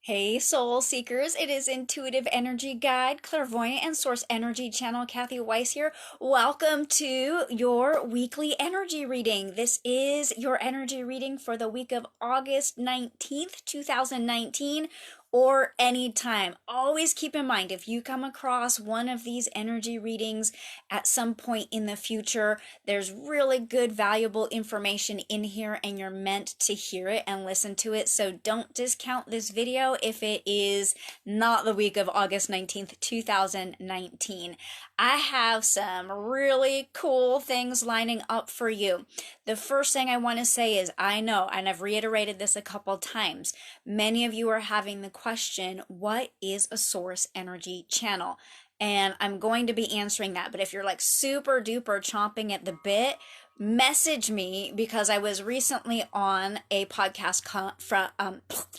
Hey, soul seekers. It is intuitive energy guide, clairvoyant, and source energy channel Kathy Weiss here. Welcome to your weekly energy reading. This is your energy reading for the week of August 19th, 2019, or anytime. Always keep in mind if you come across one of these energy readings at some point in the future, there's really good, valuable information in here, and you're meant to hear it and listen to it. So don't discount this video if it is not the week of August 19th, 2019. I have some really cool things lining up for you. The first thing I want to say is I know, and I've reiterated this a couple times, many of you are having the question, what is a source energy channel? And I'm going to be answering that. But if you're like super duper chomping at the bit, message me because I was recently on a podcast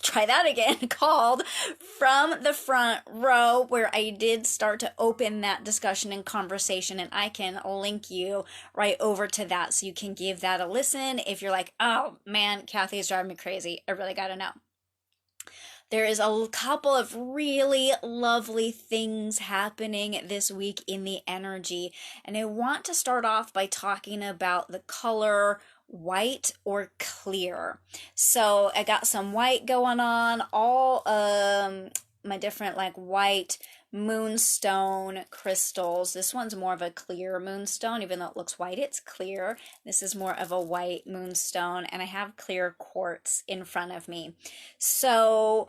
try that again, called From the Front Row, where I did start to open that discussion and conversation, and I can link you right over to that so you can give that a listen if you're like, oh man, Kathy's driving me crazy. I really gotta know. There is a couple of really lovely things happening this week in the energy, and I want to start off by talking about the color white or clear. So I got some white going on, all my different like white moonstone crystals. This one's more of a clear moonstone, even though it looks white, it's clear. This is more of a white moonstone, and I have clear quartz in front of me. So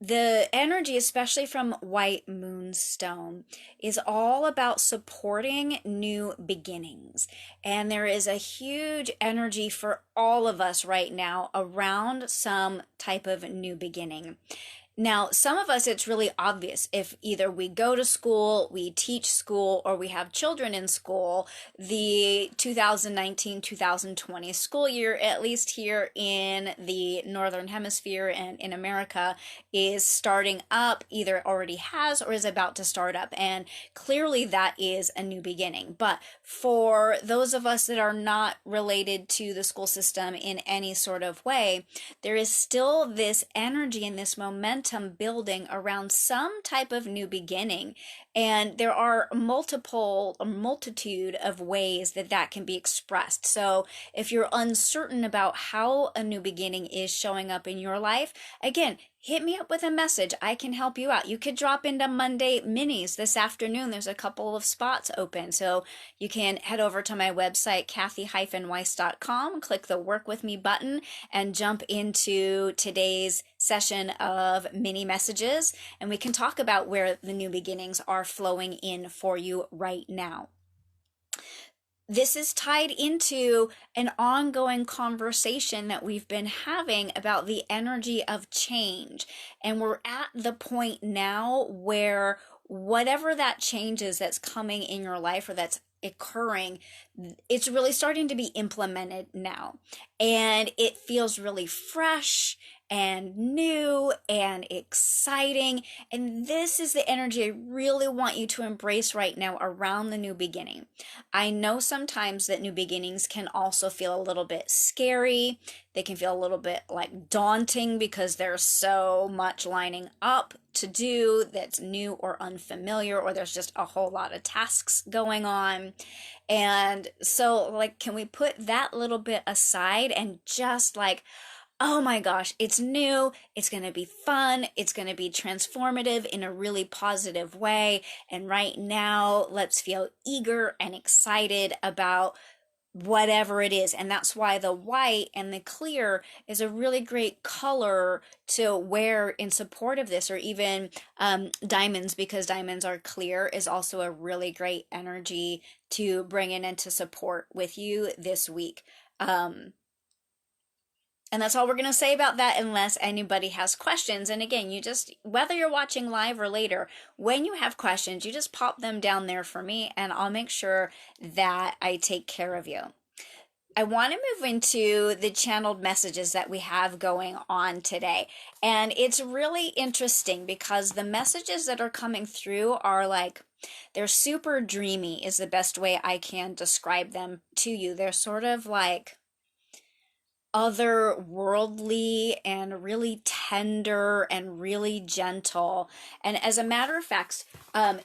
the energy, especially from white moonstone, is all about supporting new beginnings. And there is a huge energy for all of us right now around some type of new beginning. Now, some of us, it's really obvious if either we go to school, we teach school, or we have children in school. The 2019-2020 school year, at least here in the Northern Hemisphere and in America, is starting up, either already has or is about to start up. And clearly that is a new beginning. But for those of us that are not related to the school system in any sort of way, there is still this energy and this momentum building around some type of new beginning. And there are a multitude of ways that that can be expressed. So if you're uncertain about how a new beginning is showing up in your life, again, hit me up with a message. I can help you out. You could drop into Monday minis this afternoon. There's a couple of spots open. So you can head over to my website, kathy-weiss.com, click the Work With Me button, and jump into today's session of mini messages. And we can talk about where the new beginnings are flowing in for you right now. This is tied into an ongoing conversation that we've been having about the energy of change. And we're at the point now where whatever that change is that's coming in your life or that's occurring, it's really starting to be implemented now. And it feels really fresh and new and exciting. And this is the energy I really want you to embrace right now around the new beginning. I know sometimes that new beginnings can also feel a little bit scary. They can feel a little bit like daunting because there's so much lining up to do that's new or unfamiliar, or there's just a whole lot of tasks going on. And so, like, can we put that little bit aside and just like, oh my gosh, it's new, it's going to be fun, it's going to be transformative in a really positive way. And right now, let's feel eager and excited about whatever it is. And that's why the white and the clear is a really great color to wear in support of this, or even diamonds, because diamonds are clear, is also a really great energy to bring in and to support with you this week. And that's all we're going to say about that unless anybody has questions. And again, you just, whether you're watching live or later, when you have questions, you just pop them down there for me and I'll make sure that I take care of you. I want to move into the channeled messages that we have going on today. And it's really interesting because the messages that are coming through are like, they're super dreamy is the best way I can describe them to you. They're sort of like, otherworldly and really tender and really gentle. And as a matter of fact,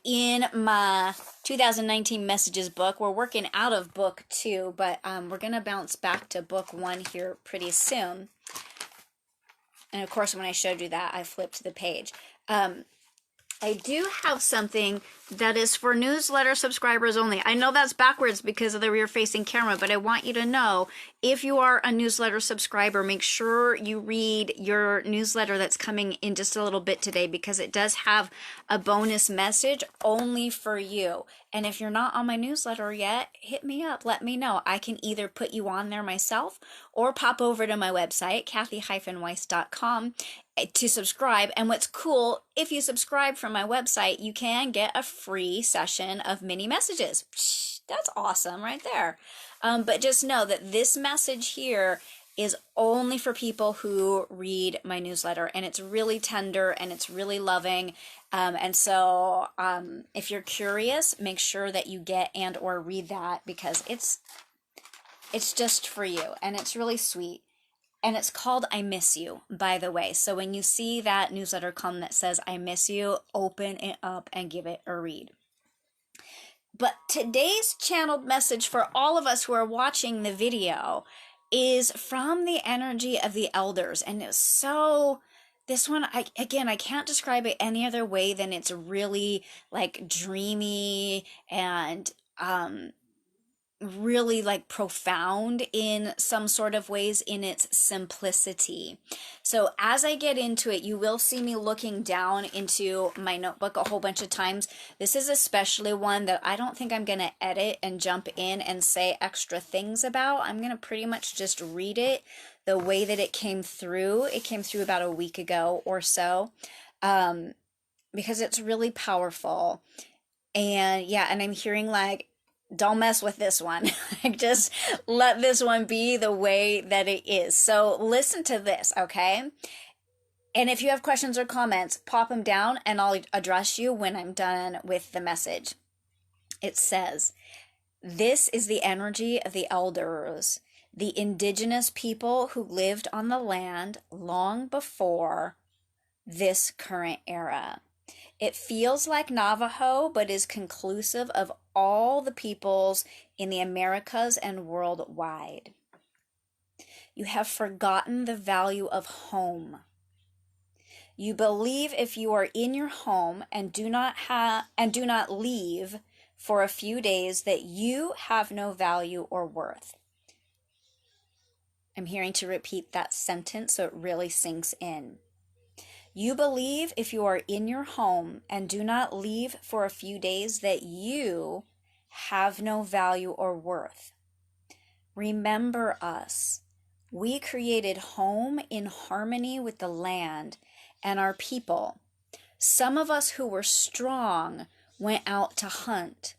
in my 2019 messages book, we're working out of book 2, but we're going to bounce back to book 1 here pretty soon. And of course, when I showed you that, I flipped the page. I do have something that is for newsletter subscribers only. I know that's backwards because of the rear-facing camera, but I want you to know, if you are a newsletter subscriber, make sure you read your newsletter that's coming in just a little bit today, because it does have a bonus message only for you. And if you're not on my newsletter yet, hit me up. Let me know. I can either put you on there myself or pop over to my website, kathy-weiss.com, to subscribe. And what's cool, if you subscribe from my website, you can get a free session of mini messages. That's awesome right there. But just know that this message here is only for people who read my newsletter, and it's really tender and it's really loving. And so if you're curious, make sure that you get and or read that, because it's just for you, and it's really sweet. And it's called I Miss You, by the way. So when you see that newsletter come that says I miss you, open it up and give it a read. But today's channeled message for all of us who are watching the video is from the energy of the elders. And it's so, this one, I can't describe it any other way than it's really like dreamy and really like profound in some sort of ways in its simplicity. So as I get into it, you will see me looking down into my notebook a whole bunch of times. This is especially one that I don't think I'm going to edit and jump in and say extra things about. I'm going to pretty much just read it the way that it came through. It came through about a week ago or so, because it's really powerful. And yeah, and I'm hearing like, don't mess with this one. Just let this one be the way that it is. So listen to this, okay? And if you have questions or comments, pop them down and I'll address you when I'm done with the message. It says, this is the energy of the elders, the indigenous people who lived on the land long before this current era. It feels like Navajo, but is conclusive of all the peoples in the Americas and worldwide. You have forgotten the value of home. You believe if you are in your home and do not leave for a few days that you have no value or worth. I'm hearing to repeat that sentence so it really sinks in. You believe if you are in your home and do not leave for a few days that you have no value or worth. Remember us. We created home in harmony with the land and our people. Some of us who were strong went out to hunt.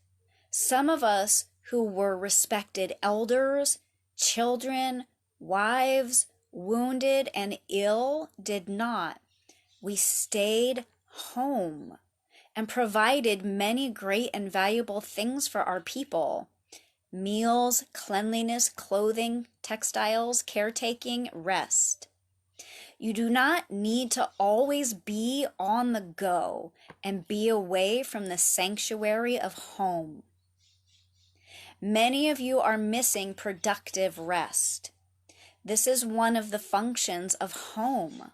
Some of us who were respected elders, children, wives, wounded, and ill did not. We stayed home and provided many great and valuable things for our people. Meals, cleanliness, clothing, textiles, caretaking, rest. You do not need to always be on the go and be away from the sanctuary of home. Many of you are missing productive rest. This is one of the functions of home.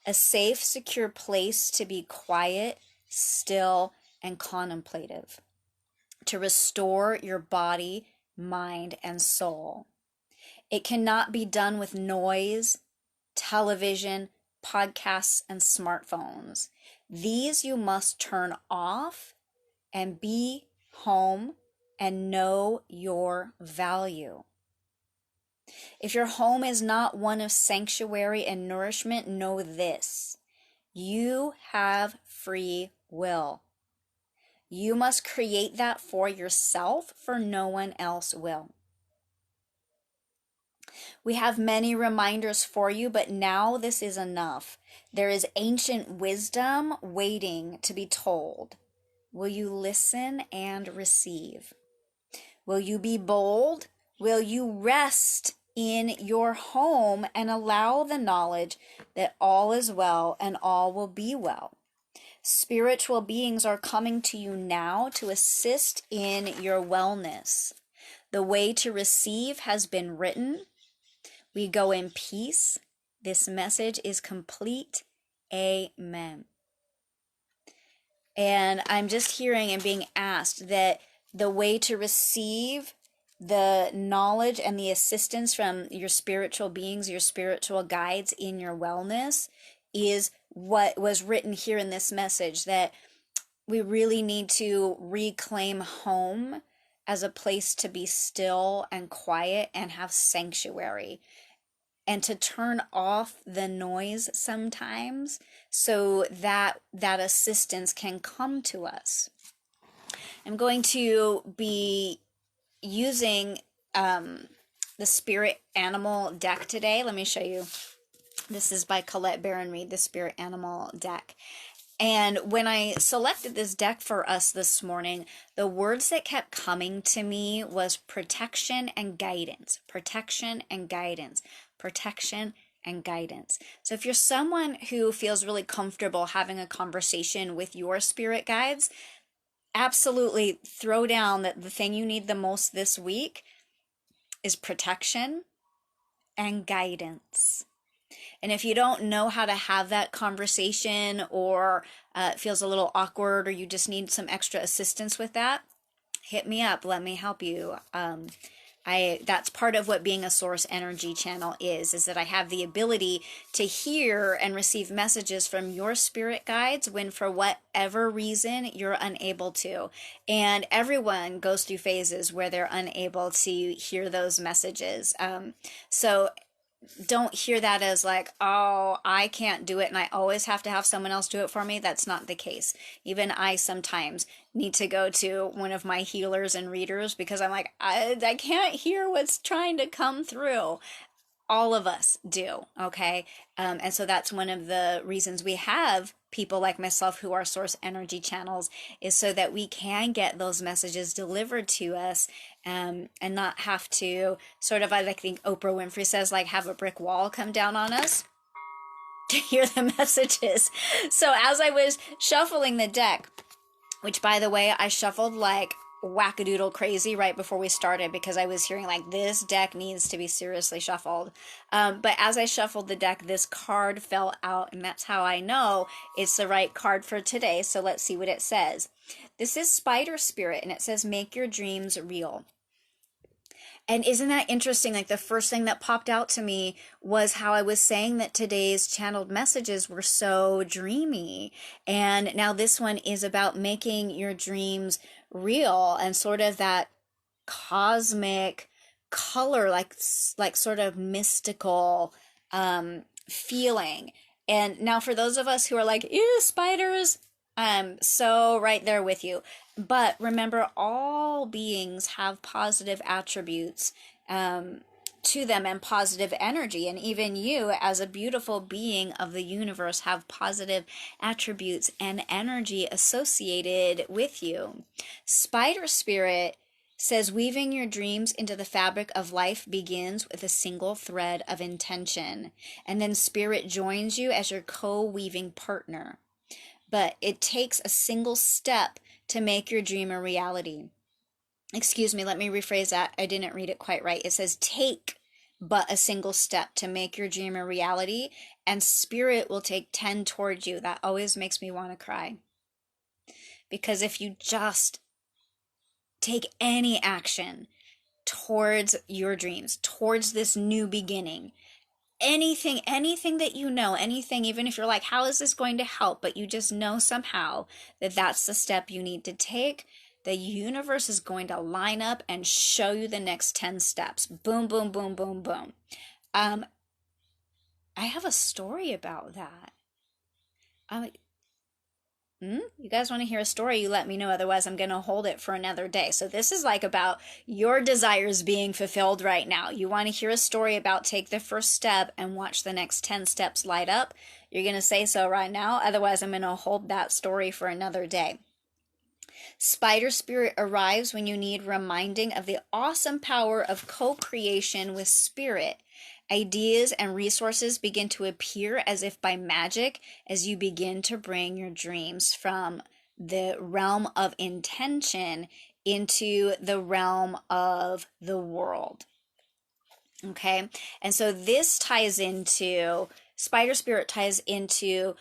A safe, secure place to be quiet, still, and contemplative, to restore your body, mind, and soul. It cannot be done with noise, television, podcasts, and smartphones. These you must turn off and be home and know your value. If your home is not one of sanctuary and nourishment, know this. You have free will. You must create that for yourself, for no one else will. We have many reminders for you, but now this is enough. There is ancient wisdom waiting to be told. Will you listen and receive? Will you be bold? Will you rest in your home and allow the knowledge that all is well and all will be well. Spiritual beings are coming to you now to assist in your wellness. The way to receive has been written. We go in peace. This message is complete. Amen. And I'm just hearing and being asked that the way to receive the knowledge and the assistance from your spiritual beings, your spiritual guides in your wellness, is what was written here in this message, that we really need to reclaim home as a place to be still and quiet and have sanctuary, and to turn off the noise sometimes so that that assistance can come to us. I'm going to be using the Spirit Animal deck today. Let me show you. This is by Colette Baron Reed, the Spirit Animal deck. And when I selected this deck for us this morning, the words that kept coming to me was protection and guidance, protection and guidance, protection and guidance. So if you're someone who feels really comfortable having a conversation with your spirit guides, absolutely throw down that the thing you need the most this week is protection and guidance. And if you don't know how to have that conversation, or it feels a little awkward, or you just need some extra assistance with that, hit me up. Let me help you. That's part of what being a source energy channel is that I have the ability to hear and receive messages from your spirit guides when for whatever reason you're unable to. And everyone goes through phases where they're unable to hear those messages. So don't hear that as like, oh, I can't do it and I always have to have someone else do it for me. That's not the case. Even I sometimes need to go to one of my healers and readers because I'm like, I can't hear what's trying to come through. All of us do, okay? And so that's one of the reasons we have people like myself who are source energy channels, is so that we can get those messages delivered to us, and not have to sort of, I think Oprah Winfrey says, like, have a brick wall come down on us to hear the messages. So as I was shuffling the deck, which by the way, I shuffled like wackadoodle crazy right before we started because I was hearing like this deck needs to be seriously shuffled. But as I shuffled the deck, this card fell out, and that's how I know it's the right card for today. So let's see what it says. This is Spider Spirit, and it says, make your dreams real. And isn't that interesting? Like, the first thing that popped out to me was how I was saying that today's channeled messages were so dreamy. And now this one is about making your dreams real, and sort of that cosmic color, like sort of mystical feeling. And now for those of us who are like, ew, spiders, I'm so right there with you. But remember, all beings have positive attributes to them and positive energy. And even you, as a beautiful being of the universe, have positive attributes and energy associated with you. Spider Spirit says, weaving your dreams into the fabric of life begins with a single thread of intention. And then Spirit joins you as your co-weaving partner. But it takes a single step to make your dream a reality. Excuse me, let me rephrase that. I didn't read it quite right. It says, take but a single step to make your dream a reality, and Spirit will take 10 towards you. That always makes me want to cry. Because if you just take any action towards your dreams, towards this new beginning, anything that you know, anything, even if you're like, how is this going to help? But you just know somehow that that's the step you need to take. The universe is going to line up and show you the next 10 steps. Boom, boom, boom, boom, boom. I have a story about that. You guys want to hear a story? You let me know. Otherwise, I'm going to hold it for another day. So this is like about your desires being fulfilled right now. You want to hear a story about take the first step and watch the next 10 steps light up? You're going to say so right now. Otherwise, I'm going to hold that story for another day. Spider spirit arrives when you need reminding of the awesome power of co-creation with spirit. Ideas and resources begin to appear as if by magic as you begin to bring your dreams from the realm of intention into the realm of the world. Okay. And so this ties into spider spirit ties into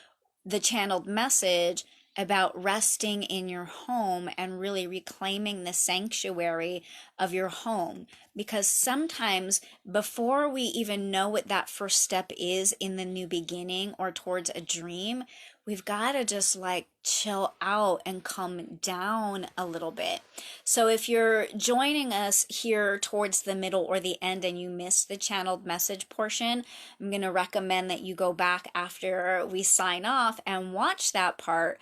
the channeled message about resting in your home and really reclaiming the sanctuary of your home. Because sometimes before we even know what that first step is in the new beginning or towards a dream, we've got to just like chill out and come down a little bit. So if you're joining us here towards the middle or the end and you missed the channeled message portion, I'm going to recommend that you go back after we sign off and watch that part,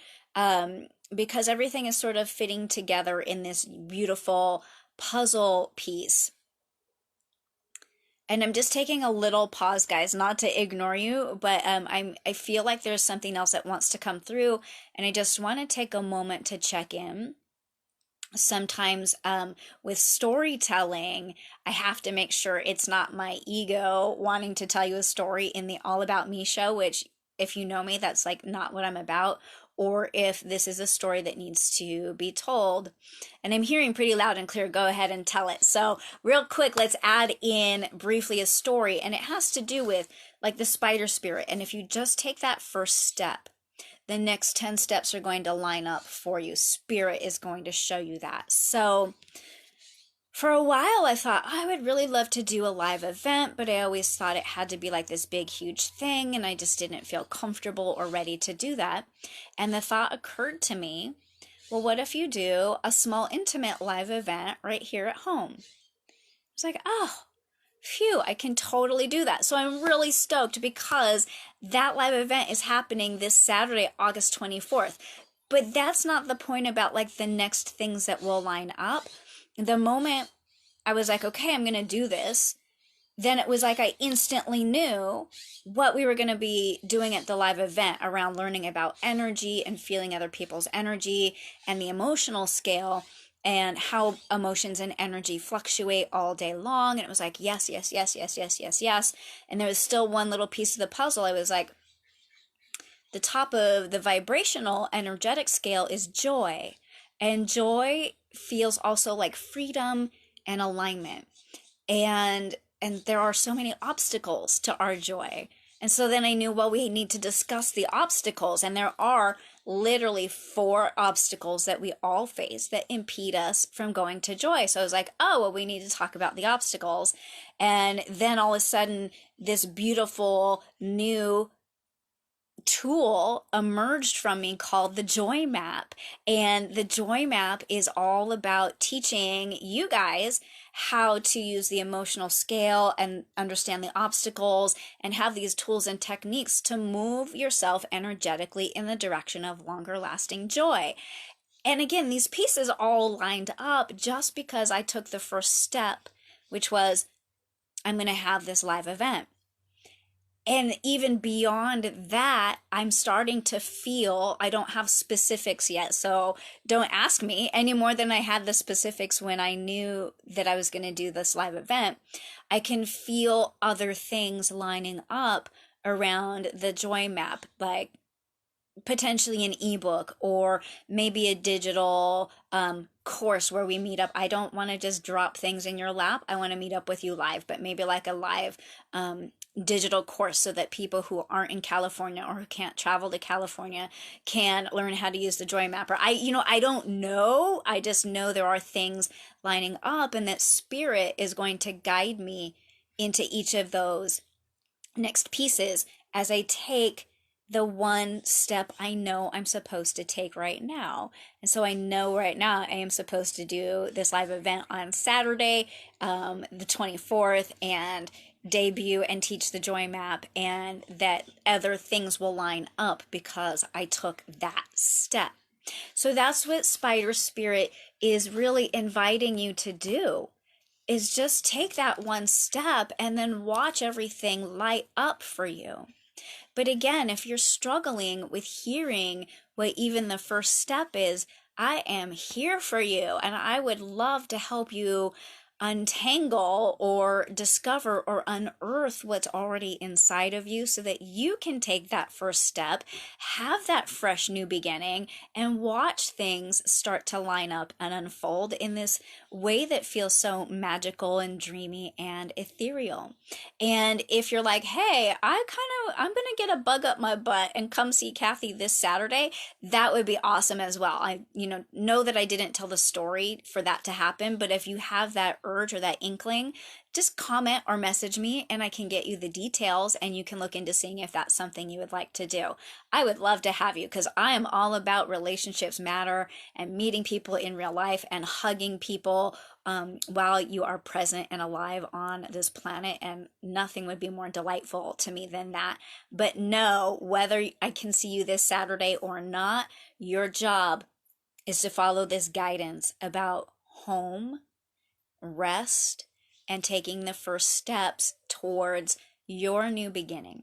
because everything is sort of fitting together in this beautiful puzzle piece. And I'm just taking a little pause, guys, not to ignore you, but I feel like there's something else that wants to come through, and I just want to take a moment to check in. Sometimes with storytelling, I have to make sure it's not my ego wanting to tell you a story in the All About Me show, which if you know me, that's like not what I'm about, or if this is a story that needs to be told. And I'm hearing pretty loud and clear, go ahead and tell it. So real quick, let's add in briefly a story, and it has to do with like the spider spirit. And if you just take that first step, the next 10 steps are going to line up for you. Spirit is going to show you that. So for a while, I thought I would really love to do a live event, but I always thought it had to be like this big, huge thing, and I just didn't feel comfortable or ready to do that. And the thought occurred to me, well, what if you do a small, intimate live event right here at home? I was like, oh, phew, I can totally do that. So I'm really stoked because that live event is happening this Saturday, August 24th. But that's not the point about like the next things that will line up. The moment I was like, okay, I'm going to do this, then it was like I instantly knew what we were going to be doing at the live event around learning about energy and feeling other people's energy and the emotional scale and how emotions and energy fluctuate all day long. And it was like, yes, yes, yes, yes, yes, yes, yes. And there was still one little piece of the puzzle. I was like, the top of the vibrational energetic scale is joy. And joy feels also like freedom and alignment. And there are so many obstacles to our joy. And so then I knew, well, we need to discuss the obstacles. And there are literally 4 obstacles that we all face that impede us from going to joy. So I was like, oh, well, we need to talk about the obstacles. And then all of a sudden, this beautiful new tool emerged from me called the Joy Map. And the Joy Map is all about teaching you guys how to use the emotional scale and understand the obstacles and have these tools and techniques to move yourself energetically in the direction of longer lasting joy. And again, these pieces all lined up just because I took the first step, which was I'm going to have this live event. And even beyond that, I'm starting to feel, I don't have specifics yet, so don't ask me any more than I had the specifics when I knew that I was going to do this live event. I can feel other things lining up around the Joy Map, like potentially an ebook or maybe a digital course where we meet up. I don't want to just drop things in your lap. I want to meet up with you live, but maybe like a live digital course so that people who aren't in California or who can't travel to California can learn how to use the Joy Mapper. I don't know. I just know there are things lining up and that spirit is going to guide me into each of those next pieces as I take the one step I know I'm supposed to take right now. And so I know right now I am supposed to do this live event on Saturday, the 24th, and debut and teach the Joy Map, and that other things will line up because I took that step. So that's what Spider Spirit is really inviting you to do, is just take that one step and then watch everything light up for you. But again, if you're struggling with hearing what even the first step is, I am here for you, and I would love to help you untangle or discover or unearth what's already inside of you so that you can take that first step, have that fresh new beginning, and watch things start to line up and unfold in this way that feels so magical and dreamy and ethereal. And if you're like, hey, I'm gonna get a bug up my butt and come see Kathy this Saturday, that would be awesome as well. I know that I didn't tell the story for that to happen, but if you have that urge or that inkling, just comment or message me and I can get you the details and you can look into seeing if that's something you would like to do. I would love to have you because I am all about relationships matter and meeting people in real life and hugging people while you are present and alive on this planet. And nothing would be more delightful to me than that. But no, whether I can see you this Saturday or not, your job is to follow this guidance about home, rest, and taking the first steps towards your new beginning.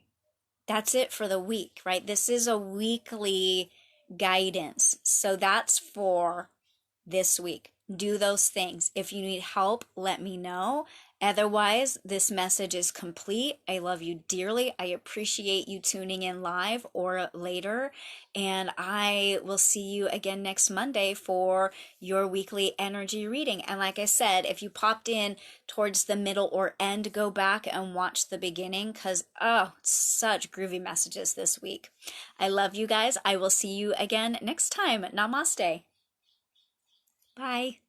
That's it for the week, right? This is a weekly guidance. So that's for this week. Do those things. If you need help, let me know. Otherwise, this message is complete. I love you dearly. I appreciate you tuning in live or later. And I will see you again next Monday for your weekly energy reading. And like I said, if you popped in towards the middle or end, go back and watch the beginning because, oh, such groovy messages this week. I love you guys. I will see you again next time. Namaste. Bye.